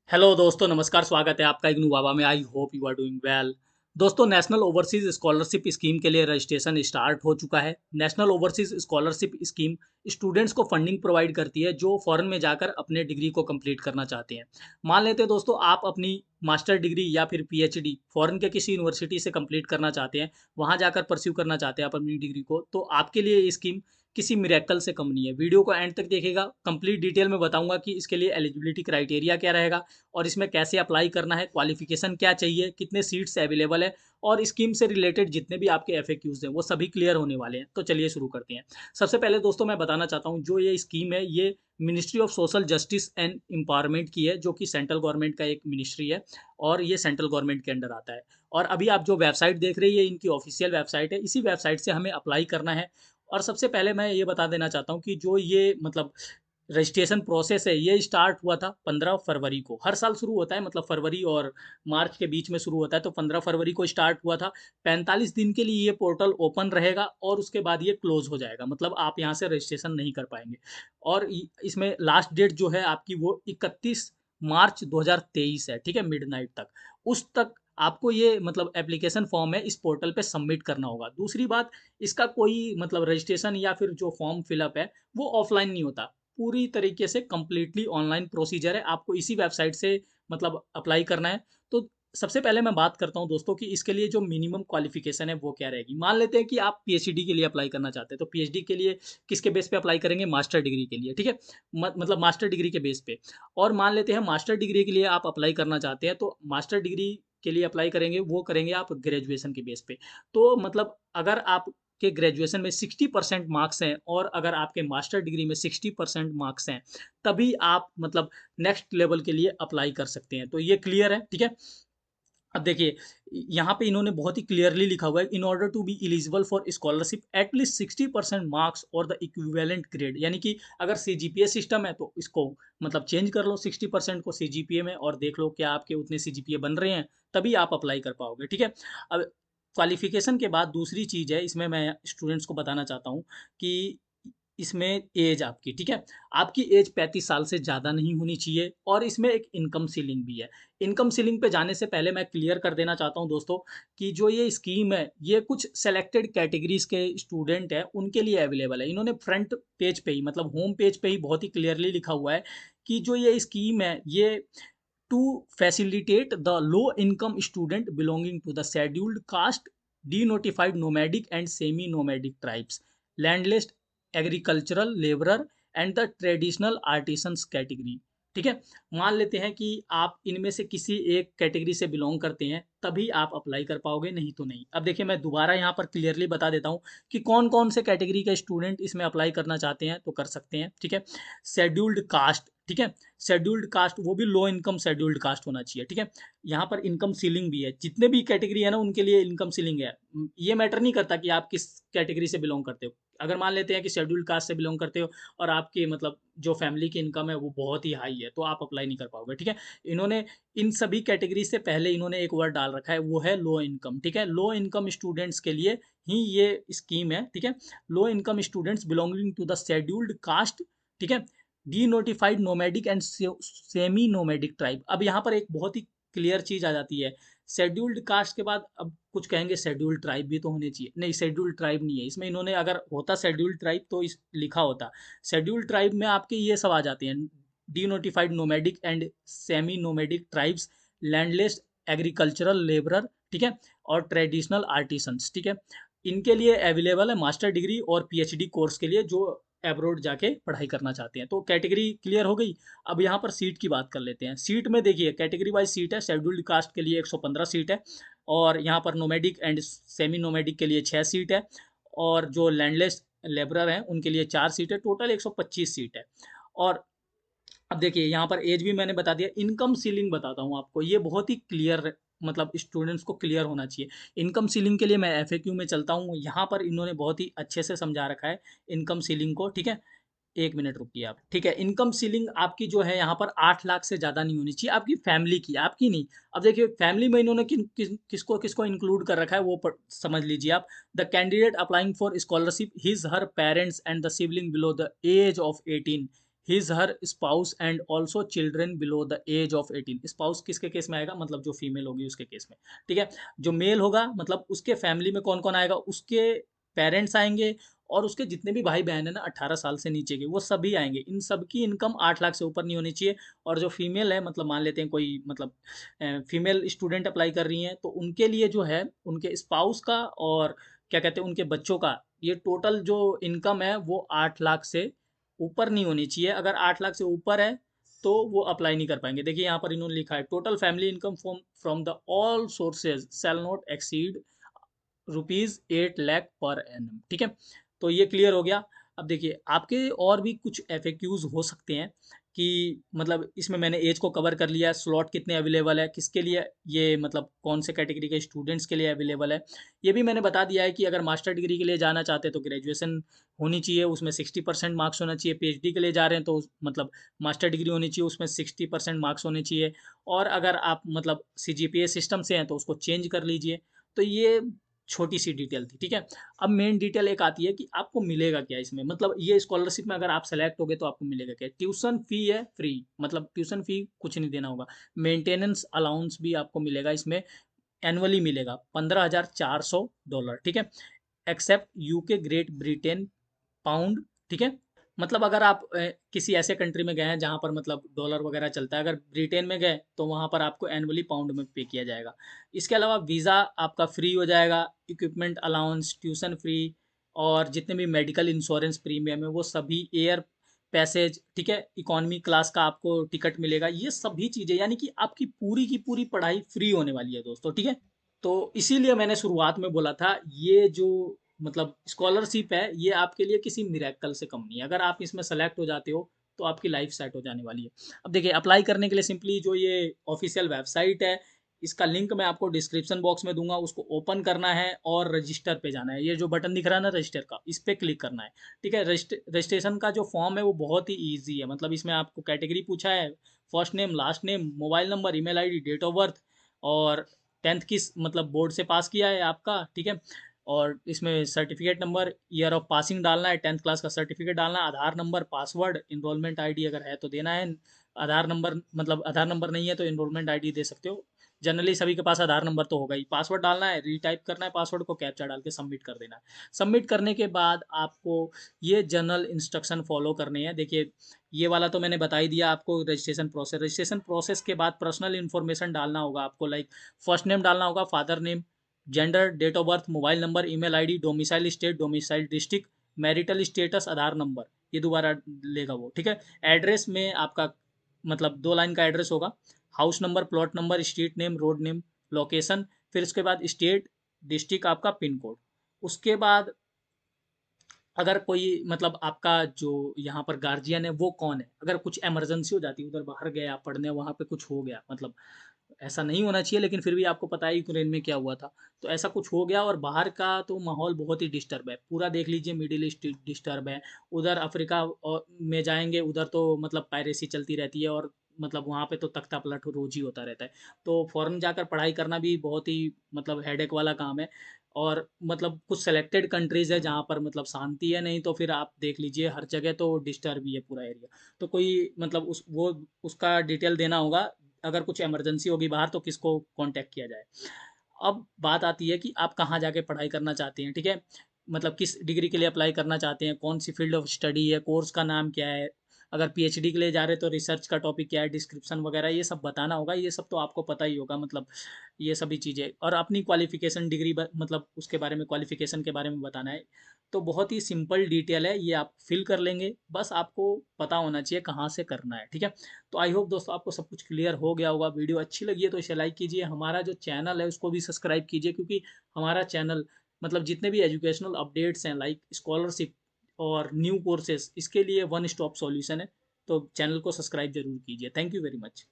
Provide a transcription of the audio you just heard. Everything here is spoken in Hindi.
हेलो दोस्तों, नमस्कार। स्वागत है आपका इग्नू बाबा में। I hope you are doing well. दोस्तों, नेशनल ओवरसीज स्कॉलरशिप स्कीम के लिए रजिस्ट्रेशन स्टार्ट हो चुका है। National overseas scholarship scheme students को फंडिंग प्रोवाइड करती है जो फॉरेन में जाकर अपने डिग्री को कंप्लीट करना चाहते हैं। मान लेते हैं दोस्तों, आप अपनी मास्टर डिग्री या फिर पीएचडी फॉरेन के किसी यूनिवर्सिटी से कंप्लीट करना चाहते हैं, वहां जाकर परस्यू करना चाहते हैं आप अपनी डिग्री को, तो आपके लिए ये स्कीम किसी मिरेकल से कम नहीं है। वीडियो को एंड तक देखिएगा, कंप्लीट डिटेल में बताऊंगा कि इसके लिए एलिजिबिलिटी क्राइटेरिया क्या रहेगा और इसमें कैसे अप्लाई करना है, क्वालिफिकेशन क्या चाहिए, कितने सीट्स अवेलेबल है और स्कीम से रिलेटेड जितने भी आपके एफएक्यूज हैं वो सभी क्लियर होने वाले हैं। तो चलिए शुरू करते हैं। सबसे पहले दोस्तों मैं बताना चाहता हूँ, जो ये स्कीम है ये ministry of social justice and empowerment की है, जो कि सेंट्रल गवर्नमेंट का एक मिनिस्ट्री है और ये सेंट्रल गवर्नमेंट के अंडर आता है। और अभी आप जो वेबसाइट देख रही है इनकी ऑफिशियल वेबसाइट है, इसी वेबसाइट से हमें अप्लाई करना है। और सबसे पहले मैं ये बता देना चाहता हूँ कि जो ये मतलब रजिस्ट्रेशन प्रोसेस है ये स्टार्ट हुआ था 15 फरवरी को। हर साल शुरू होता है, मतलब फरवरी और मार्च के बीच में शुरू होता है, तो 15 फरवरी को स्टार्ट हुआ था। 45 दिन के लिए ये पोर्टल ओपन रहेगा और उसके बाद ये क्लोज हो जाएगा, मतलब आप यहाँ से रजिस्ट्रेशन नहीं कर पाएंगे। और इसमें लास्ट डेट जो है आपकी वो 31 मार्च 2023 है, ठीक है, मिडनाइट तक। उस तक आपको ये मतलब एप्लीकेशन फॉर्म है इस पोर्टल पे सबमिट करना होगा। दूसरी बात, इसका कोई मतलब रजिस्ट्रेशन या फिर जो फॉर्म फिलअप है वो ऑफलाइन नहीं होता, पूरी तरीके से कंप्लीटली ऑनलाइन प्रोसीजर है। आपको इसी वेबसाइट से मतलब अप्लाई करना है। तो सबसे पहले मैं बात करता हूं दोस्तों कि इसके लिए जो मिनिमम क्वालिफिकेशन है वो क्या रहेगी। मान लेते हैं कि आप पीएचडी के लिए अप्लाई करना चाहते हैं, तो पीएचडी के लिए किसके बेस पे अप्लाई करेंगे? मास्टर डिग्री के लिए, ठीक है। मतलब मास्टर डिग्री के बेस पे। और मान लेते हैं मास्टर डिग्री के लिए आप अप्लाई करना चाहते हैं, तो मास्टर डिग्री के लिए अप्लाई करेंगे वो करेंगे आप ग्रेजुएशन के बेस पे। तो मतलब अगर आप के ग्रेजुएशन में 60% मार्क्स हैं और अगर आपके मास्टर डिग्री में 60% मार्क्स हैं, तभी आप मतलब नेक्स्ट लेवल के लिए अप्लाई कर सकते हैं। तो ये क्लियर है, ठीक है। अब देखिए, यहाँ पे इन्होंने बहुत ही क्लियरली लिखा हुआ है, in order to be eligible for scholarship at least 60% marks और द इक्विवेलेंट ग्रेड। यानी कि अगर सीजीपीए सिस्टम है तो इसको मतलब चेंज कर लो 60% को सीजीपीए में और देख लो क्या आपके उतने सीजीपीए बन रहे हैं, तभी आप अप्लाई कर पाओगे, ठीक है। अब क्वालिफिकेशन के बाद दूसरी चीज़ है, इसमें मैं स्टूडेंट्स को बताना चाहता हूँ कि इसमें एज आपकी, ठीक है, आपकी एज 35 साल से ज़्यादा नहीं होनी चाहिए। और इसमें एक इनकम सीलिंग भी है। इनकम सीलिंग पे जाने से पहले मैं क्लियर कर देना चाहता हूँ दोस्तों कि जो ये स्कीम है ये कुछ सेलेक्टेड कैटेगरीज के स्टूडेंट हैं उनके लिए अवेलेबल है। इन्होंने फ्रंट पेज पे ही मतलब होम पेज पे ही बहुत ही क्लियरली लिखा हुआ है कि जो ये स्कीम है ये to facilitate the low income student belonging to the scheduled caste, denotified nomadic and semi nomadic tribes, landless agricultural labourer and the traditional artisans category, ठीक है। मान लेते हैं कि आप इनमें से किसी एक कैटेगरी से बिलोंग करते हैं, तभी आप अप्लाई कर पाओगे, नहीं तो नहीं। अब देखिए, मैं दोबारा यहाँ पर क्लियरली बता देता हूँ कि कौन कौन से कैटेगरी के स्टूडेंट इसमें अप्लाई करना चाहते हैं तो कर सकते हैं, ठीक है। शेड्यूल्ड कास्ट, ठीक है। शेड्यूल्ड कास्ट वो भी लो इनकम शेड्यूल्ड कास्ट होना चाहिए, ठीक है। यहाँ पर इनकम सीलिंग भी है, जितने भी कैटेगरी है ना उनके लिए इनकम सीलिंग है। ये मैटर नहीं करता कि आप किस कैटेगरी से बिलोंग करते हो। अगर मान लेते हैं कि शेड्यूल्ड कास्ट से बिलोंग करते हो और आपकी मतलब जो फैमिली की इनकम है वो बहुत ही हाई है, तो आप अप्लाई नहीं कर पाओगे, ठीक है। इन्होंने इन सभी कैटेगरी से पहले इन्होंने एक वर्ड डाल रखा है, वो है लो इनकम, ठीक है। लो इनकम स्टूडेंट्स के लिए ही ये स्कीम है, ठीक है। Low income students belonging to the scheduled caste, ठीक है, denotified nomadic and semi nomadic tribe. अब यहाँ पर एक बहुत ही क्लियर चीज आ जाती है, शेड्यूल्ड कास्ट के बाद अब कुछ कहेंगे शेड्यूल्ड ट्राइब भी तो होने चाहिए। नहीं, शेड्यूल्ड ट्राइब नहीं है इसमें। इन्होंने अगर होता शेड्यूल्ड ट्राइब तो इस लिखा होता। शेड्यूल्ड ट्राइब में आपके ये सब आ जाते हैं, D notified nomadic and semi nomadic tribes, landless agricultural labourer, ठीक है, और ट्रेडिशनल आर्टिसंस, ठीक है। इनके लिए अवेलेबल है मास्टर डिग्री और पीएचडी कोर्स के लिए जो एब्रोड जाके पढ़ाई करना चाहते हैं। तो कैटेगरी क्लियर हो गई। अब यहाँ पर सीट की बात कर लेते हैं। सीट में देखिए, कैटेगरी वाइज सीट है। शेड्यूल्ड कास्ट के लिए 115 सीट है और यहाँ पर नोमैडिक एंड सेमी नोमैडिक के लिए 6 सीट है और जो लैंडलेस लेबरर हैं उनके लिए 4 सीट है। टोटल 125 सीट है। और अब देखिए, यहाँ पर एज भी मैंने बता दिया। इनकम सीलिंग बताता हूँ आपको, ये बहुत ही क्लियर मतलब स्टूडेंट्स को क्लियर होना चाहिए। इनकम सीलिंग के लिए मैं एफएक्यू में चलता हूँ, यहाँ पर इन्होंने बहुत ही अच्छे से समझा रखा है इनकम सीलिंग को, ठीक है। एक मिनट रुकिए आप, ठीक है। इनकम सीलिंग आपकी जो है यहाँ पर 8 लाख से ज़्यादा नहीं होनी चाहिए, आपकी फैमिली की, आपकी नहीं। अब देखिए, फैमिली में इन्होंने किसको किसको इंक्लूड कर रखा है वो समझ लीजिए आप। The candidate applying for scholarship, his her parents and the sibling below the age of 18 his her spouse and also children below the age of 18। Spouse किसके केस में आएगा, मतलब जो फीमेल होगी उसके केस में, ठीक है। जो मेल होगा मतलब उसके फैमिली में कौन कौन आएगा, उसके पेरेंट्स आएंगे और उसके जितने भी भाई बहन है ना 18 साल से नीचे के, वो सभी आएंगे। इन सब की इनकम 8 लाख से ऊपर नहीं होनी चाहिए। और जो फीमेल है, मतलब मान लेते हैं कोई मतलब फीमेल स्टूडेंट अप्लाई कर रही हैं, तो उनके लिए जो है उनके स्पाउस का और क्या कहते हैं उनके बच्चों का, ये टोटल जो इनकम है वो 8 लाख से ऊपर नहीं होनी चाहिए। अगर 8 लाख से ऊपर है तो वो अप्लाई नहीं कर पाएंगे। देखिए यहाँ पर इन्होंने लिखा है, total family income from from the all sources shall not exceed ₹8 lakh per annum, ठीक है। तो ये क्लियर हो गया। अब देखिए आपके और भी कुछ एफएक्यूज हो सकते हैं कि मतलब इसमें मैंने एज को कवर कर लिया, स्लॉट कितने अवेलेबल है, किसके लिए ये मतलब कौन से कैटेगरी के स्टूडेंट्स के लिए अवेलेबल है, ये भी मैंने बता दिया है कि अगर मास्टर डिग्री के लिए जाना चाहते हैं तो ग्रेजुएशन होनी चाहिए, उसमें 60% मार्क्स होना चाहिए। पीएचडी के लिए जा रहे हैं तो मतलब मास्टर डिग्री होनी चाहिए, उसमें 60% मार्क्स होने चाहिए। और अगर आप मतलब सीजीपीए सिस्टम से हैं तो उसको चेंज कर लीजिए। तो ये छोटी सी डिटेल थी, ठीक है। अब मेन डिटेल एक आती है कि आपको मिलेगा क्या इसमें, मतलब ये स्कॉलरशिप में अगर आप सेलेक्ट हो गए तो आपको मिलेगा क्या। ट्यूशन फी है फ्री, मतलब ट्यूशन फी कुछ नहीं देना होगा। मेंटेनेंस अलाउंस भी आपको मिलेगा इसमें, एनुअली मिलेगा $15,400, ठीक है। Except UK, Great Britain, pound, ठीक है। मतलब अगर आप किसी ऐसे कंट्री में गए हैं जहाँ पर मतलब डॉलर वगैरह चलता है, अगर ब्रिटेन में गए तो वहाँ पर आपको एनुअली पाउंड में पे किया जाएगा। इसके अलावा वीज़ा आपका फ्री हो जाएगा, इक्विपमेंट अलाउंस, ट्यूशन फ्री, और जितने भी मेडिकल इंश्योरेंस प्रीमियम है वो सभी, एयर पैसेज, ठीक है, इकोनॉमी क्लास का आपको टिकट मिलेगा। ये सभी चीज़ें यानी कि आपकी पूरी की पूरी पढ़ाई फ्री होने वाली है दोस्तों, ठीक है। तो इसीलिए मैंने शुरुआत में बोला था ये जो मतलब स्कॉलरशिप है ये आपके लिए किसी मिरेकल से कम नहीं है। अगर आप इसमें सेलेक्ट हो जाते हो तो आपकी लाइफ सेट हो जाने वाली है। अब देखिए अप्लाई करने के लिए सिंपली जो ये ऑफिशियल वेबसाइट है, इसका लिंक मैं आपको डिस्क्रिप्शन बॉक्स में दूंगा, उसको ओपन करना है और रजिस्टर पे जाना है। ये जो बटन दिख रहा है ना रजिस्टर का, इस पर क्लिक करना है, ठीक है। रजिस्ट्रेशन का जो फॉर्म है वो बहुत ही ईजी है। मतलब इसमें आपको कैटेगरी पूछा है, first name, last name, mobile number, email ID, date of birth, और 10th किस मतलब बोर्ड से पास किया है आपका, ठीक है। और इसमें certificate number, year of passing डालना है, 10th क्लास का सर्टिफिकेट डालना है, आधार नंबर, पासवर्ड, इनरोलमेंट आईडी अगर है तो देना है। आधार नंबर मतलब आधार नंबर नहीं है तो इनरोलमेंट आईडी दे सकते हो। जनरली सभी के पास आधार नंबर तो होगा ही। पासवर्ड डालना है, रीटाइप करना है पासवर्ड को, कैप्चा डाल के सबमिट कर देना है। सबमिट करने के बाद आपको ये जनरल इंस्ट्रक्शन फॉलो करने हैं। देखिए ये वाला तो मैंने बता ही दिया आपको, रजिस्ट्रेशन प्रोसेस के बाद पर्सनल इन्फॉर्मेशन डालना होगा आपको, लाइक फर्स्ट नेम डालना होगा, father name, gender, date of birth, mobile number, email ID, domicile state, domicile district, marital status, Aadhaar number, ये दोबारा लेगा वो, ठीक है। एड्रेस में आपका मतलब 2 लाइन का एड्रेस होगा, house number, plot number, street name, road name, location, फिर उसके बाद स्टेट, डिस्ट्रिक्ट, आपका पिन कोड। उसके बाद अगर कोई मतलब आपका जो यहाँ पर गार्जियन है वो कौन है, अगर कुछ इमरजेंसी हो जाती है, उधर बाहर गए आप पढ़ने, वहाँ पे कुछ हो गया, मतलब ऐसा नहीं होना चाहिए लेकिन फिर भी आपको पता है यूक्रेन में क्या हुआ था, तो ऐसा कुछ हो गया और बाहर का तो माहौल बहुत ही डिस्टर्ब है, पूरा देख लीजिए मिडिल ईस्ट डिस्टर्ब है। उधर अफ्रीका में जाएंगे, उधर तो मतलब पायरेसी चलती रहती है और मतलब वहाँ पे तो तख्ता पलट रोज ही होता रहता है। तो फॉरेन जाकर पढ़ाई करना भी बहुत ही मतलब हेडेक वाला काम है। और मतलब कुछ सेलेक्टेड कंट्रीज है जहाँ पर मतलब शांति है, नहीं तो फिर आप देख लीजिए हर जगह तो डिस्टर्ब ही है पूरा एरिया। तो कोई मतलब उस वो उसका डिटेल देना होगा, अगर कुछ इमरजेंसी होगी बाहर तो किसको कांटेक्ट किया जाए। अब बात आती है कि आप कहाँ जाके पढ़ाई करना चाहते हैं, ठीक है। मतलब किस डिग्री के लिए अप्लाई करना चाहते हैं, कौन सी फील्ड ऑफ स्टडी है, कोर्स का नाम क्या है, अगर पीएचडी के लिए जा रहे हैं तो रिसर्च का टॉपिक क्या है, डिस्क्रिप्शन वगैरह ये सब बताना होगा। ये सब तो आपको पता ही होगा, मतलब ये सभी चीज़ें, और अपनी क्वालिफिकेशन डिग्री मतलब उसके बारे में, क्वालिफिकेशन के बारे में बताना है। तो बहुत ही सिंपल डिटेल है, ये आप फिल कर लेंगे, बस आपको पता होना चाहिए कहाँ से करना है, ठीक है। तो आई होप दोस्तों आपको सब कुछ क्लियर हो गया होगा। वीडियो अच्छी लगी है तो इसे लाइक कीजिए, हमारा जो चैनल है उसको भी सब्सक्राइब कीजिए, क्योंकि हमारा चैनल मतलब जितने भी एजुकेशनल अपडेट्स हैं लाइक स्कॉलरशिप और न्यू कोर्सेज, इसके लिए वन स्टॉप सॉल्यूशन है। तो चैनल को सब्सक्राइब जरूर कीजिए। Thank you very much.